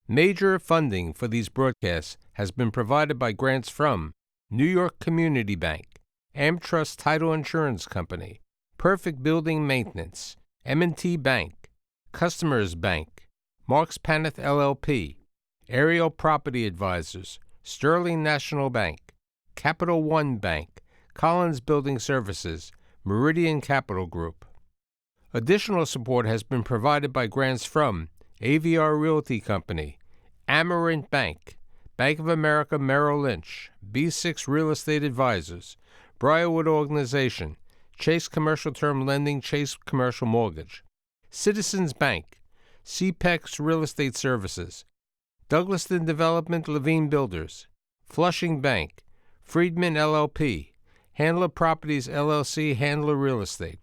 Major funding for these broadcasts has been provided by grants from New York Community Bank, AmTrust Title Insurance Company, Perfect Building Maintenance, M&T Bank, Customers Bank, Marks Paneth LLP, Ariel Property Advisors, Sterling National Bank, Capital One Bank, Collins Building Services, Meridian Capital Group. Additional support has been provided by grants from AVR Realty Company, Amerant Bank, Bank of America Merrill Lynch, B6 Real Estate Advisors, Briarwood Organization, Chase Commercial Term Lending, Chase Commercial Mortgage, Citizens Bank, CPEX Real Estate Services, Douglaston Development Levine Builders, Flushing Bank, Friedman LLP, Handler Properties LLC, Handler Real Estate,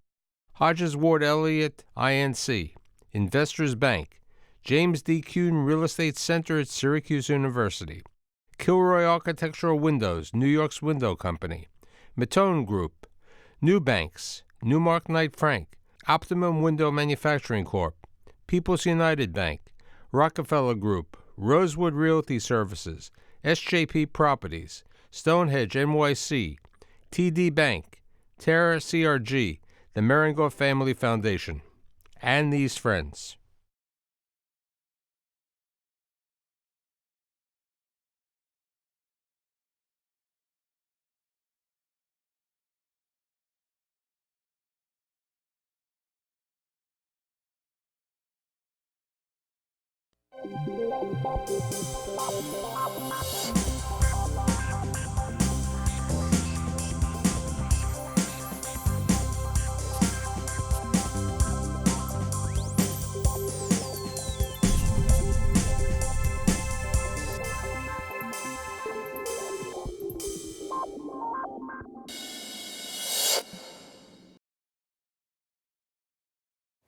Hodges Ward Elliott INC, Investors Bank, James D. Kuhn Real Estate Center at Syracuse University, Kilroy Architectural Windows, New York's Window Company, Matone Group, New Banks, Newmark Knight Frank, Optimum Window Manufacturing Corp., People's United Bank, Rockefeller Group, Rosewood Realty Services, SJP Properties, Stonehenge NYC, TD Bank, Terra CRG, the Meringor Family Foundation, and these friends.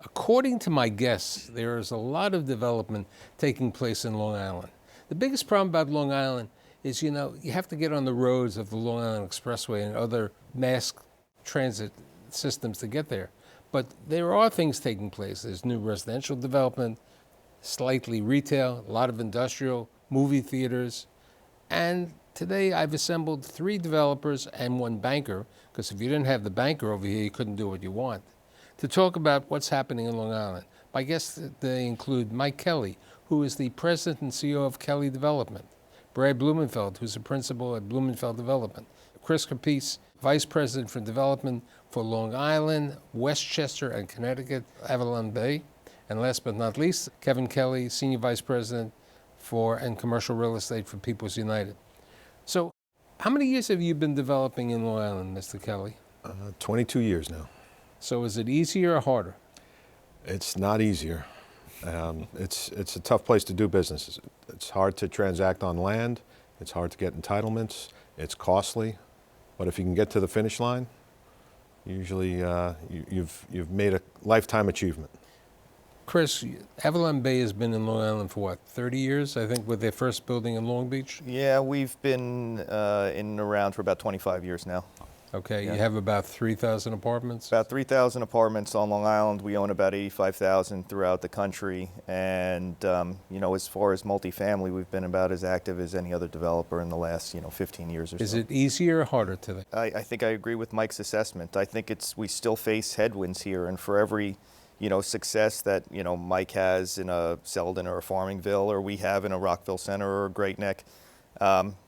According to my guests, there is a lot of development taking place in Long Island. The biggest problem about Long Island is, you have to get on the roads of the Long Island Expressway and other mass transit systems to get there. But there are things taking place. There's new residential development, slightly retail, a lot of industrial, movie theaters. And today I've assembled 3 developers and 1 banker, because if you didn't have the banker over here, you couldn't do what you want, to talk about what's happening in Long Island. My guests, they include Mike Kelly, who is the president and CEO of Kelly Development, Brad Blumenfeld, who's a principal at Blumenfeld Development, Chris Capice, vice president for development for Long Island, Westchester, and Connecticut, Avalon Bay, and last but not least, Kevin Kelly, senior vice president for and commercial real estate for People's United. So, how many years have you been developing in Long Island, Mr. Kelly? 22 years now. So is it easier or harder? It's not easier. It's a tough place to do business. It's hard to transact on land. It's hard to get entitlements. It's costly. But if you can get to the finish line, usually you've made a lifetime achievement. Chris, Avalon Bay has been in Long Island for what, 30 years, I think, with their first building in Long Beach? Yeah, we've been in and around for about 25 years now. Okay, Yeah. You have about 3,000 apartments? About 3,000 apartments on Long Island. We own about 85,000 throughout the country. And, as far as multifamily, we've been about as active as any other developer in the last, 15 years or so. Is it easier or harder today? I think I agree with Mike's assessment. I think we still face headwinds here, and for every success that Mike has in a Selden or a Farmingville, or we have in a Rockville Center or a Great Neck,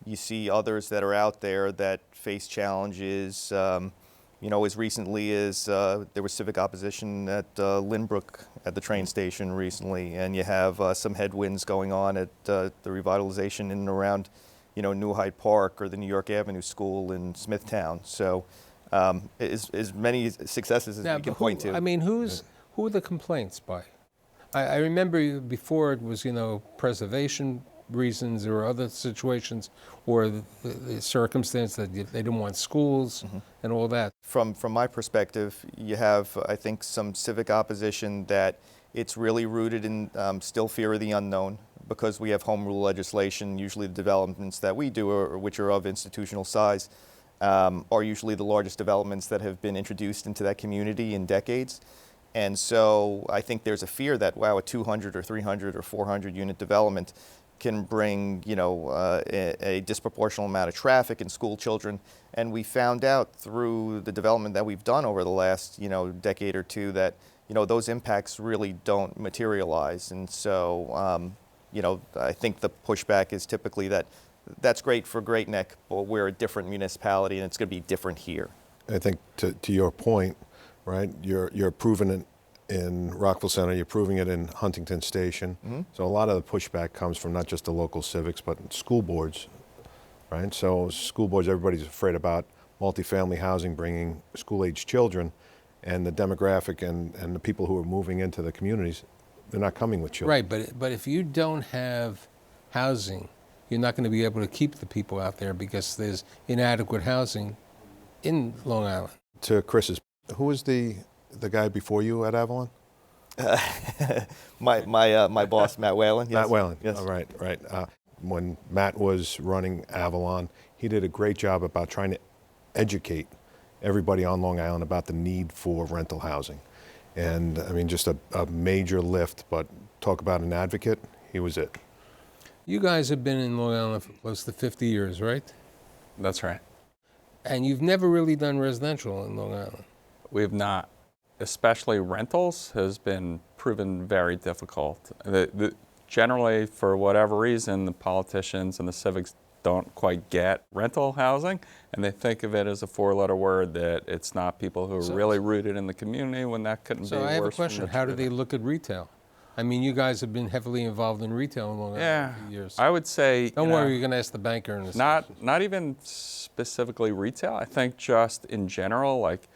you see others that are out there that face challenges. As recently as there was civic opposition at Lynbrook at the train station recently, and you have some headwinds going on at the revitalization in and around, New Hyde Park or the New York Avenue School in Smithtown. So, as many successes as we can point to. I mean, who are the complaints by? I remember before it was, preservation reasons or other situations, or the circumstance that they didn't want schools and all that. From my perspective, you have, I think, some civic opposition that it's really rooted in still fear of the unknown, because we have home rule legislation. Usually the developments that we do, which are of institutional size, are usually the largest developments that have been introduced into that community in decades. And so I think there's a fear that, wow, a 200 or 300 or 400 unit development can bring, a disproportional amount of traffic and school children. And we found out through the development that we've done over the last, decade or two that, those impacts really don't materialize. And so, I think the pushback is typically that that's great for Great Neck, but we're a different municipality and it's going to be different here. I think to your point, right, you're proving it in Rockville Center, you're proving it in Huntington Station. Mm-hmm. So a lot of the pushback comes from not just the local civics, but school boards, right? So school boards, everybody's afraid about multifamily housing bringing school-age children, and the demographic and the people who are moving into the communities, they're not coming with children. Right, but if you don't have housing, you're not going to be able to keep the people out there because there's inadequate housing in Long Island. To Chris's, who was the guy before you at Avalon? My boss, Matt Whalen. Yes. Matt Whalen. Yes. Oh, right. When Matt was running Avalon, he did a great job about trying to educate everybody on Long Island about the need for rental housing. And I mean, just a major lift, but talk about an advocate, he was it. You guys have been in Long Island for close to 50 years, right? That's right. And you've never really done residential in Long Island. We've not. Especially rentals has been proven very difficult. Generally, for whatever reason, the politicians and the civics don't quite get rental housing, and they think of it as a four-letter word that it's not people who are really rooted in the community when that couldn't be worse. So I have a question. How do they look at retail? I mean, you guys have been heavily involved in retail in Long Island for years. I would say... Don't worry, you're going to ask the banker in a second. Not even specifically retail. I think just in general, like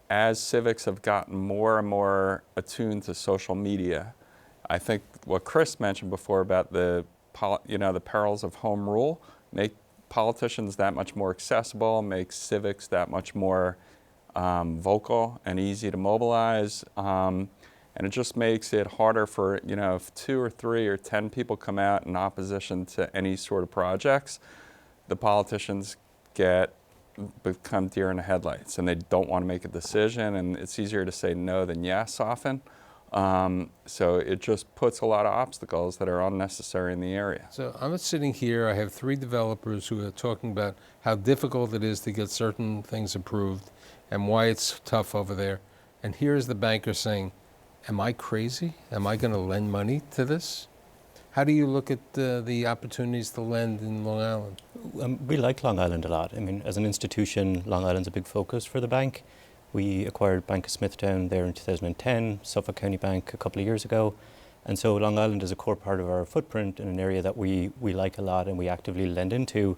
as civics have gotten more and more attuned to social media, I think what Chris mentioned before about the perils of home rule make politicians that much more accessible, make civics that much more vocal and easy to mobilize. And it just makes it harder for, if 2 or 3 or 10 people come out in opposition to any sort of projects, the politicians become deer in the headlights and they don't want to make a decision, and it's easier to say no than yes often. So it just puts a lot of obstacles that are unnecessary in the area. So I'm sitting here, I have 3 developers who are talking about how difficult it is to get certain things approved and why it's tough over there. And here's the banker saying, am I crazy? Am I going to lend money to this? How do you look at the opportunities to lend in Long Island? We like Long Island a lot. I mean, as an institution, Long Island's a big focus for the bank. We acquired Bank of Smithtown there in 2010, Suffolk County Bank a couple of years ago. And so Long Island is a core part of our footprint in an area that we like a lot and we actively lend into,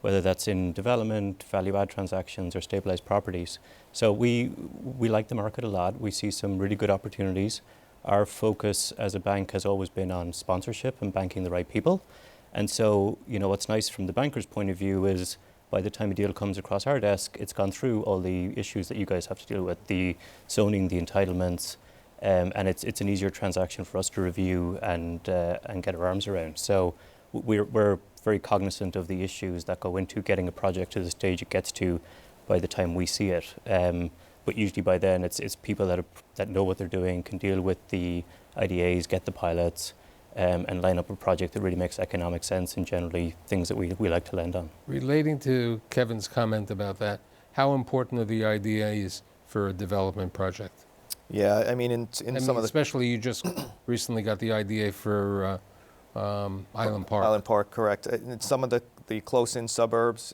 whether that's in development, value-add transactions, or stabilized properties. So we like the market a lot. We see some really good opportunities. Our focus as a bank has always been on sponsorship and banking the right people. And so, what's nice from the banker's point of view is by the time a deal comes across our desk, it's gone through all the issues that you guys have to deal with, the zoning, the entitlements, and it's an easier transaction for us to review and get our arms around. So we're very cognizant of the issues that go into getting a project to the stage it gets to by the time we see it. But usually by then it's people that know what they're doing, can deal with the IDAs, get the pilots, and line up a project that really makes economic sense and generally things that we like to lend on. Relating to Kevin's comment about that, how important are the IDAs for a development project? Yeah, I mean, some of the... Especially you just recently got the IDA for Island Park. Island Park, correct. In some of the close-in suburbs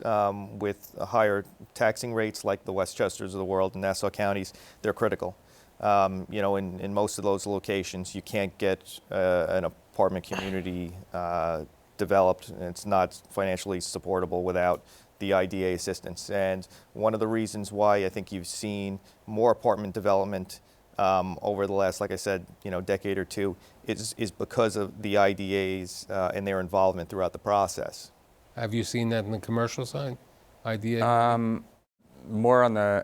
with higher taxing rates like the Westchesters of the world and Nassau counties, they're critical. In most of those locations, you can't get an apartment community developed, and it's not financially supportable without the IDA assistance. And one of the reasons why I think you've seen more apartment development over the last, like I said, decade or two, is because of the IDAs and their involvement throughout the process. Have you seen that in the commercial side, IDA? More on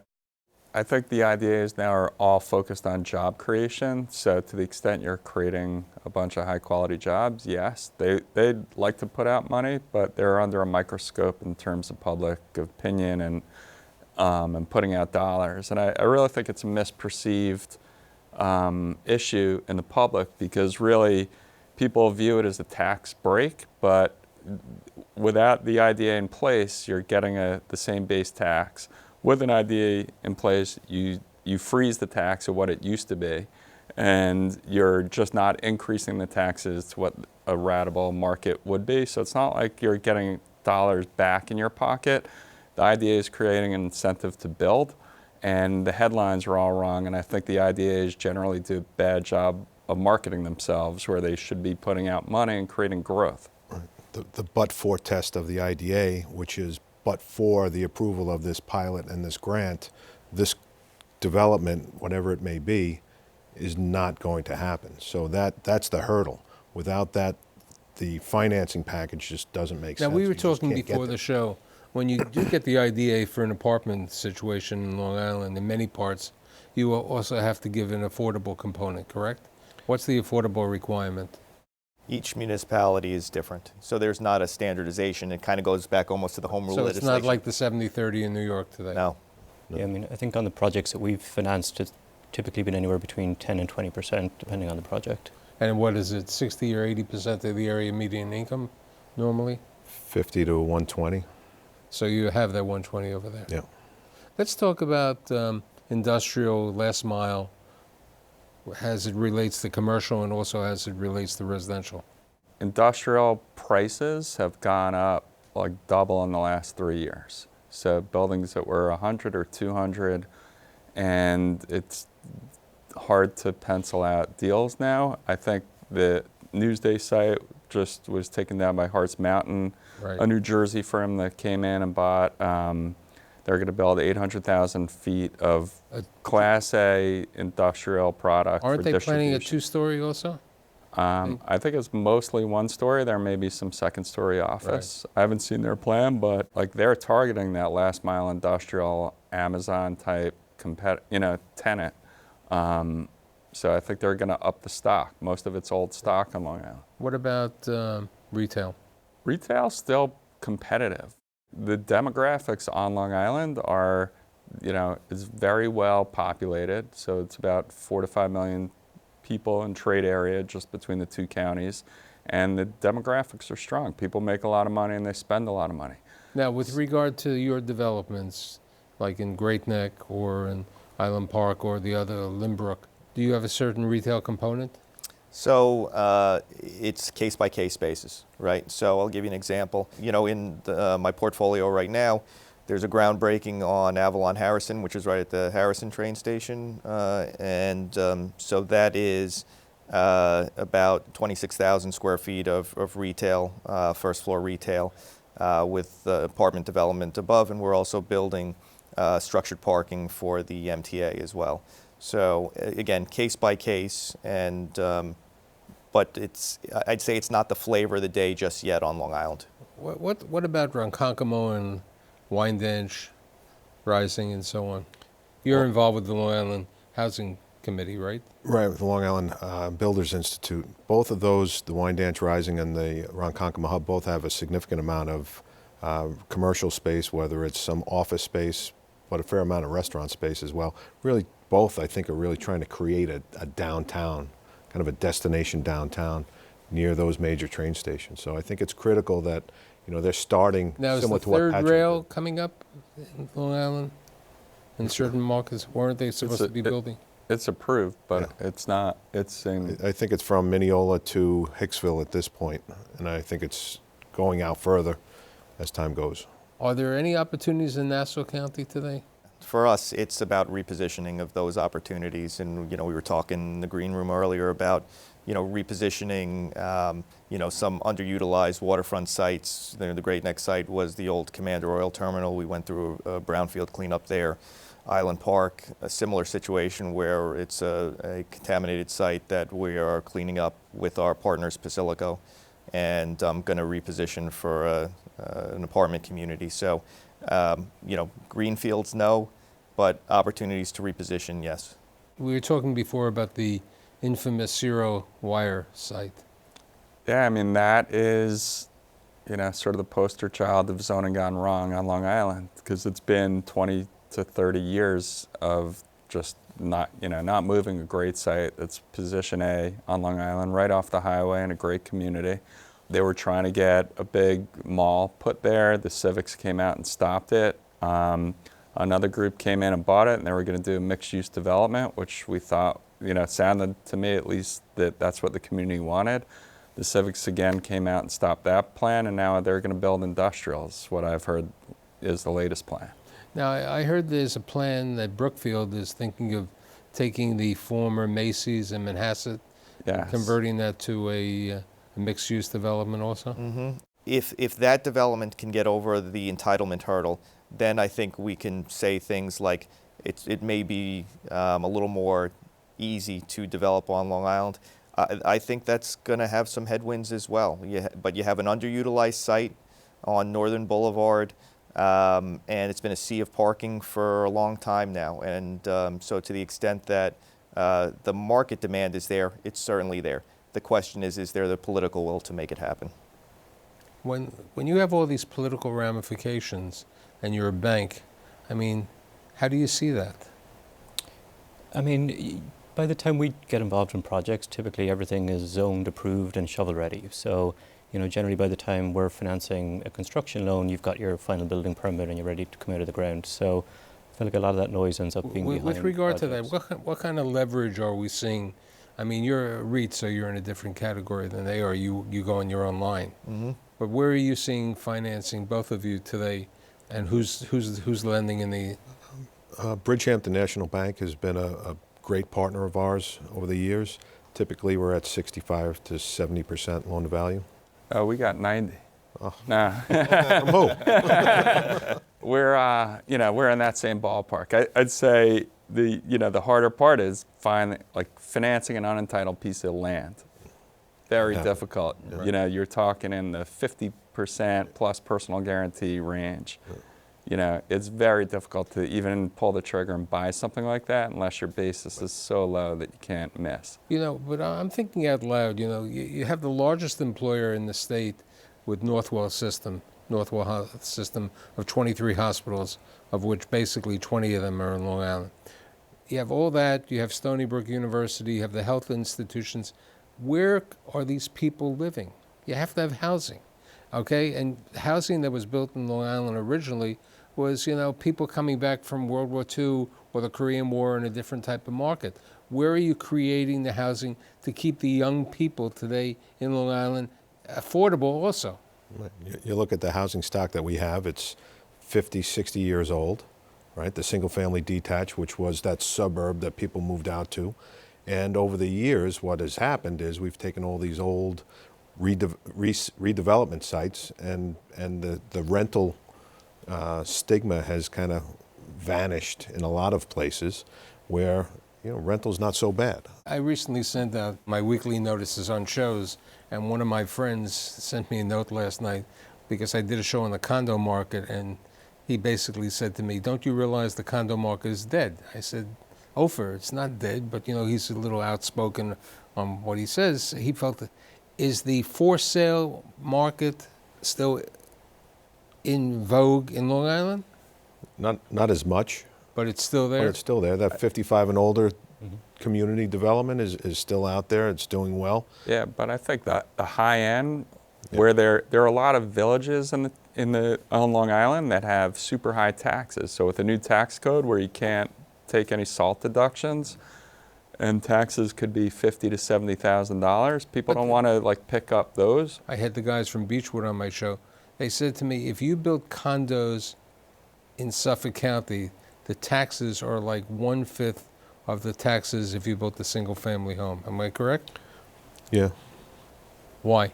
I think the IDAs now are all focused on job creation. So to the extent you're creating a bunch of high quality jobs, yes, they'd like to put out money, but they're under a microscope in terms of public opinion and putting out dollars. And I really think it's a misperceived issue in the public, because really people view it as a tax break, but without the IDA in place, you're getting the same base tax. With an IDA in place, you freeze the tax at what it used to be, and you're just not increasing the taxes to what a ratable market would be. So it's not like you're getting dollars back in your pocket. The IDA is creating an incentive to build, and the headlines are all wrong, and I think the IDAs generally do a bad job of marketing themselves, where they should be putting out money and creating growth. Right. The but-for test of the IDA, which is but for the approval of this pilot and this grant, this development, whatever it may be, is not going to happen. So that's the hurdle. Without that, the financing package just doesn't make sense. Now, we were You just talking can't get before there. the show, when you do get the IDA for an apartment situation in Long Island, in many parts, you will also have to give an affordable component, correct? What's the affordable requirement? Each municipality is different, so there's not a standardization. It kind of goes back almost to the home rule So it's legislation. not like the 70-30 in New York today? No. Yeah, I mean, I think on the projects that we've financed, it's typically been anywhere between 10 and 20%, depending on the project. And what is it, 60 or 80% of the area median income normally? 50 to 120. So you have that 120 over there. Yeah. Let's talk about industrial last mile as it relates to commercial and also as it relates to residential. Industrial prices have gone up like double in the last 3 years. So buildings that were 100 or 200, and it's hard to pencil out deals now. I think the Newsday site just was taken down by Hart's Mountain, Right. a New Jersey firm that came in and bought. They're going to build 800,000 feet of Class A industrial product Aren't for they distribution. planning a two-story also? I think it's mostly one story. There may be some second story office. I haven't seen their plan, but like they're targeting that last mile industrial Amazon type tenant. So I think they're going to up the stock. Most of it's old stock on Long Island. What about retail? Retail's still competitive. The demographics on Long Island are, is very well populated. So it's about 4 to 5 million people in trade area just between the two counties. And the demographics are strong. People make a lot of money and they spend a lot of money. Now, with regard to your developments, like in Great Neck or in Island Park or the other Limbrook, do you have a certain retail component? So it's case-by-case basis, right? So I'll give you an example. In my portfolio right now, there's a groundbreaking on Avalon Harrison, which is right at the Harrison train station. So that is about 26,000 square feet of retail, first floor retail, with apartment development above. And we're also building structured parking for the MTA as well. So again, case by case, but I'd say it's not the flavor of the day just yet on Long Island. What about Ronkonkoma and Wyandanch Rising and so on? You're involved with the Long Island Housing Committee, right? Right, with the Long Island Builders Institute. Both of those, the Wyandanch Rising and the Ronkonkoma Hub, both have a significant amount of commercial space, whether it's some office space, but a fair amount of restaurant space as well. Really, both, I think, are really trying to create a downtown, kind of a destination downtown near those major train stations. So I think it's critical that, they're starting now, similar is to the what third Patrick rail did. coming up in Long Island? In certain markets, weren't they supposed to be building? It's approved, but it's not. It's in. I think it's from Mineola to Hicksville at this point, and I think it's going out further as time goes. Are there any opportunities in Nassau County today? For us, it's about repositioning of those opportunities. And, we were talking in the green room earlier about, repositioning, some underutilized waterfront sites. The Great Neck site was the old Commander Oil Terminal. We went through a brownfield cleanup there. Island Park, a similar situation where it's a contaminated site that we are cleaning up with our partners, Pasilico, and I'm going to reposition for an apartment community. So, greenfields, no, but opportunities to reposition, yes. We were talking before about the infamous Zero Wire site. Yeah, I mean, that is, sort of the poster child of zoning gone wrong on Long Island, because it's been 20 to 30 years of just not moving, a great site. It's position A on Long Island, right off the highway in a great community. They were trying to get a big mall put there. The Civics came out and stopped it. Another group came in and bought it, and they were going to do mixed-use development, which we thought, it sounded to me at least that that's what the community wanted. The Civics again came out and stopped that plan, and now they're going to build industrials. What I've heard is the latest plan. Now, I heard there's a plan that Brookfield is thinking of taking the former Macy's and Manhasset, Yes. converting that to a mixed-use development also? Mm-hmm. If that development can get over the entitlement hurdle, then I think we can say things like it may be a little more easy to develop on Long Island. I think that's going to have some headwinds as well. But you have an underutilized site on Northern Boulevard, and it's been a sea of parking for a long time now. And so to the extent that the market demand is there, it's certainly there. The question is there the political will to make it happen? When you have all these political ramifications and you're a bank, I mean, how do you see that? I mean, by the time we get involved in projects, typically everything is zoned, approved, and shovel ready. So, generally by the time we're financing a construction loan, you've got your final building permit and you're ready to come out of the ground. So I feel like a lot of that noise ends up being behind With regard projects. to that, what kind of leverage are we seeing? I mean, you're a REIT, so you're in a different category than they are. You go on your own line. Mm-hmm. But where are you seeing financing, both of you today, and who's lending in the? Bridgehampton National Bank has been a great partner of ours over the years. Typically, we're at 65 to 70% loan to value. Oh, we got 90. Oh. No. From who? we're in that same ballpark. I'd say the harder part is financing an unentitled piece of land. Very difficult. Right. You're talking in the 50% plus personal guarantee range. It's very difficult to even pull the trigger and buy something like that unless your basis is so low that you can't miss. But I'm thinking out loud. You have the largest employer in the state with Northwell system of 23 hospitals, of which basically 20 of them are in Long Island. You have all that. You have Stony Brook University. You have the health institutions. Where are these people living? You have to have housing, okay? And housing that was built in Long Island originally was, people coming back from World War II or the Korean War in a different type of market. Where are you creating the housing to keep the young people today in Long Island affordable also? You look at the housing stock that we have, it's 50, 60 years old, right? The single family detached, which was that suburb that people moved out to. And over the years, what has happened is we've taken all these old redevelopment sites and the rental stigma has kind of vanished in a lot of places where rental's not so bad. I recently sent out my weekly notices on shows, and one of my friends sent me a note last night because I did a show on the condo market, and he basically said to me, "Don't you realize the condo market is dead?" I said, "Ofer, it's not dead," but he's a little outspoken on what he says. He felt that, is the for sale market still in vogue in Long Island? Not as much. But it's still there? But it's still there. That 55 and older community development is still out there. It's doing well. Yeah, but I think that the high end, where there are a lot of villages on Long Island that have super high taxes. So with the new tax code where you can't take any SALT deductions, and taxes could be $50,000 to $70,000. People don't want to pick up those. I had the guys from Beechwood on my show. They said to me, if you build condos in Suffolk County, the taxes are like 1/5 of the taxes if you built a single family home. Am I correct? Yeah. Why?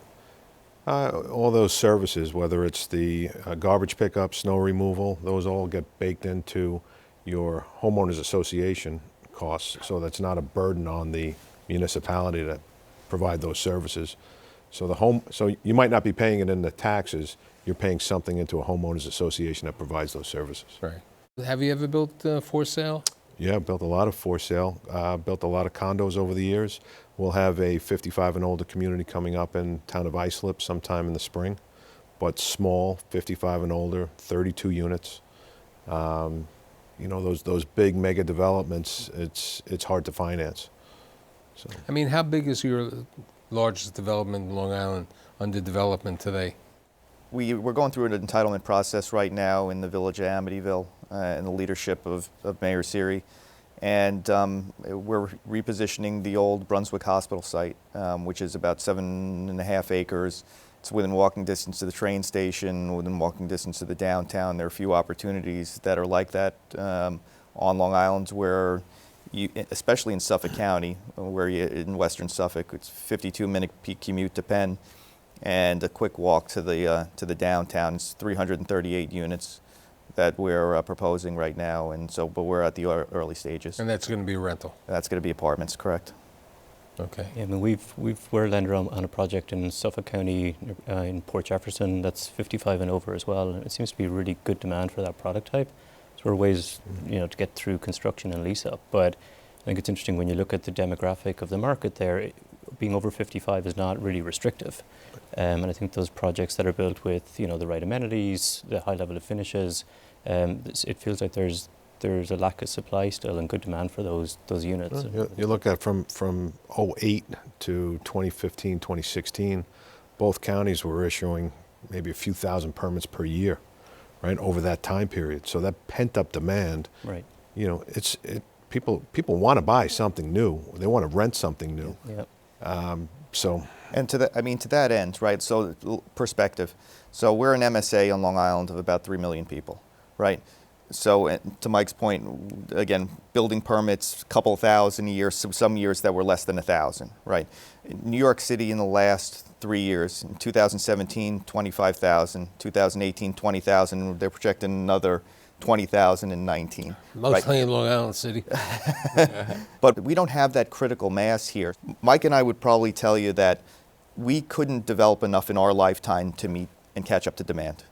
All those services, whether it's the garbage pickup, snow removal, those all get baked into your homeowners association costs, so that's not a burden on the municipality to provide those services. So you might not be paying it in the taxes, you're paying something into a homeowners association that provides those services. Right. Have you ever built for sale? Yeah, built a lot of for sale, built a lot of condos over the years. We'll have a 55 and older community coming up in town of Islip sometime in the spring, but small, 55 and older, 32 units. you know, those big mega developments, it's hard to finance. So I mean, how big is your largest development in Long Island under development today? We're going through an entitlement process right now in the village of Amityville in the leadership of Mayor Siri. And we're repositioning the old Brunswick Hospital site, which is about 7.5 acres. It's within walking distance to the train station, within walking distance to the downtown. There are a few opportunities that are like that on Long Island where, especially in Suffolk County, where in western Suffolk, it's 52-minute peak commute to Penn and a quick walk to the downtown. It's 338 units that we're proposing right now, and so, but we're at the early stages. And that's going to be rental? That's going to be apartments, correct? Okay. Yeah, I mean, we're a lender on a project in Suffolk County in Port Jefferson that's 55 and over as well, and it seems to be really good demand for that product type. So there are ways, you know, to get through construction and lease up. But I think it's interesting when you look at the demographic of the market there, being over 55 is not really restrictive. And I think those projects that are built with, you know, the right amenities, the high level of finishes, it feels like there's a lack of supply still and good demand for those units. You look at from '08 to 2015, 2016, both counties were issuing maybe a few thousand permits per year, right, over that time period. So that pent-up demand, Right. you know, people want to buy something new. They want to rent something new. Yeah. So. And to that end, right, so perspective. So we're an MSA on Long Island of about 3 million people, right? So to Mike's point, again, building permits, a couple thousand a year, some years that were less than 1,000, right? In New York City in the last 3 years, in 2017, 25,000, 2018, 20,000, they're projecting another 20,000 in 19. Mostly right? in Long Island City. But we don't have that critical mass here. Mike and I would probably tell you that we couldn't develop enough in our lifetime to meet and catch up to demand.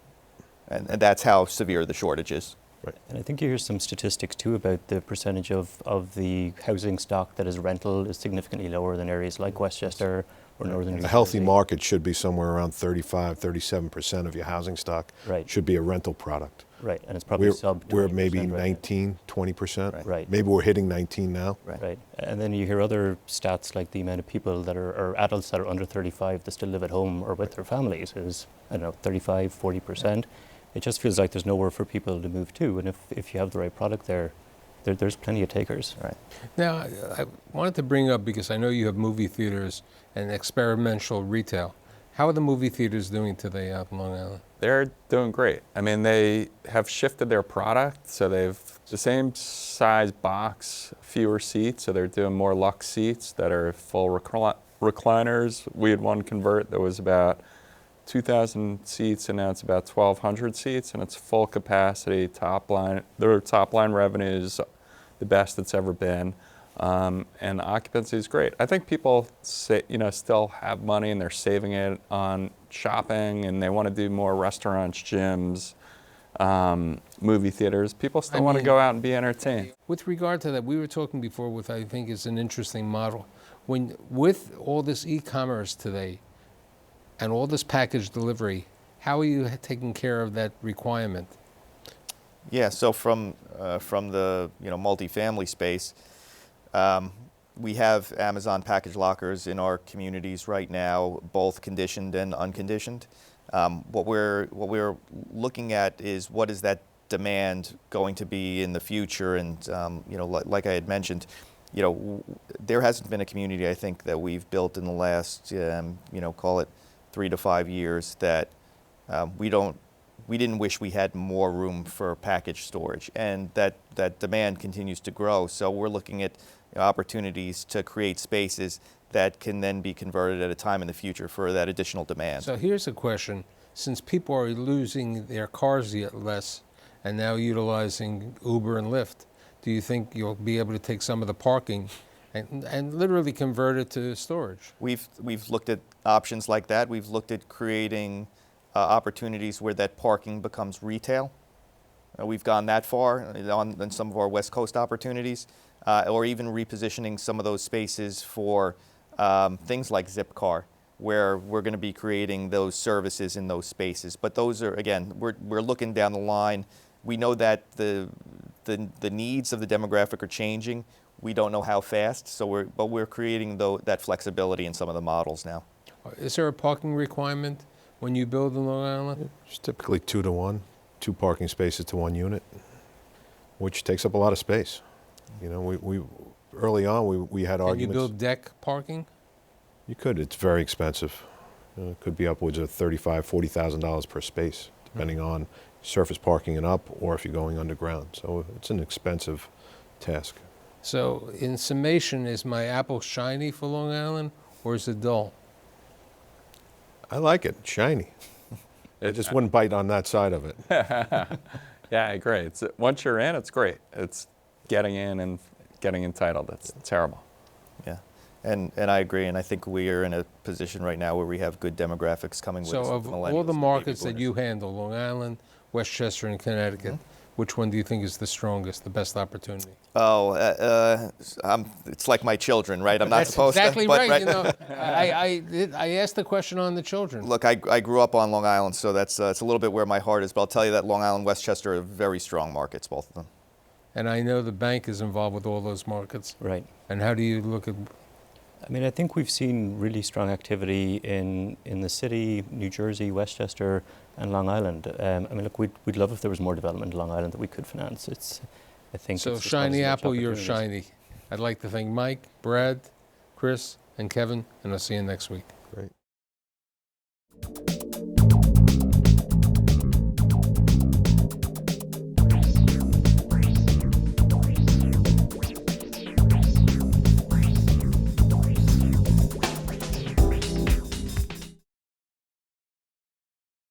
And that's how severe the shortage is. Right. And I think you hear some statistics too about the percentage of the housing stock that is rental is significantly lower than areas like Westchester or Northern New Jersey. A healthy market should be somewhere around 35, 37% of your housing stock Right. should be a rental product. Right, and it's probably sub 20% We're maybe right now. 19, 20%. Right. Maybe we're hitting 19 now. Right. And then you hear other stats like the amount of people that are, or adults that are under 35 that still live at home or with their families is, I don't know, 35, 40%. It just feels like there's nowhere for people to move to. And if you have the right product there's plenty of takers. Right. Now, I wanted to bring up, because I know you have movie theaters and experimental retail. How are the movie theaters doing today out in Long Island? They're doing great. I mean, they have shifted their product, so they've the same size box, fewer seats, so they're doing more luxe seats that are full recliners. We had one convert that was about 2,000 seats, and now it's about 1,200 seats, and it's full capacity, top line. Their top line revenue is the best it's ever been, and the occupancy is great. I think people still have money and they're saving it on shopping, and they want to do more restaurants, gyms, movie theaters. People still want to go out and be entertained. With regard to that, we were talking before with, I think, is an interesting model. With all this e-commerce today and all this package delivery, how are you taking care of that requirement? Yeah, so from the multifamily space, we have Amazon package lockers in our communities right now, both conditioned and unconditioned. What we're looking at is what is that demand going to be in the future, and like I had mentioned, there hasn't been a community I think that we've built in the last call it 3 to 5 years that we didn't wish we had more room for package storage, and that demand continues to grow. So we're looking at opportunities to create spaces that can then be converted at a time in the future for that additional demand. So here's a question. Since people are losing their cars less and now utilizing Uber and Lyft, do you think you'll be able to take some of the parking and literally convert it to storage? We've looked at options like that. We've looked at creating opportunities where that parking becomes retail. We've gone that far on some of our West Coast opportunities, or even repositioning some of those spaces for things like Zipcar, where we're going to be creating those services in those spaces. But those are, again, we're looking down the line. We know that the the needs of the demographic are changing. We don't know how fast, so we're creating that flexibility in some of the models now. Is there a parking requirement when you build in Long Island? It's typically 2 to 1, 2 parking spaces to 1 unit, which takes up a lot of space. You know, we early on we had Can you arguments. build deck parking? You could. It's very expensive. It could be upwards of $35,000, $40,000 per space, depending on surface parking and up, or if you're going underground. So it's an expensive task. So in summation, is my apple shiny for Long Island, or is it dull? I like it. Shiny. I just wouldn't bite on that side of it. Yeah, I agree. Once you're in, it's great. It's getting in and getting entitled. It's terrible. Yeah, and I agree, and I think we are in a position right now where we have good demographics coming with So us. of millennials all the and markets baby that you boomers. handle, Long Island, Westchester, and Connecticut, which one do you think is the strongest, the best opportunity? Oh, it's like my children, right? I'm not That's supposed exactly to. But, right. You know, I asked the question on the children. Look, I grew up on Long Island, so it's a little bit where my heart is. But I'll tell you that Long Island, Westchester are very strong markets, both of them. And I know the bank is involved with all those markets. Right. And how do you look at? I mean, I think we've seen really strong activity in the city, New Jersey, Westchester, and Long Island. I mean, look, we'd love if there was more development in Long Island that we could finance. I think So it's just shiny obviously much apple, you're opportunities. shiny. I'd like to thank Mike, Brad, Chris, and Kevin, and I'll see you next week.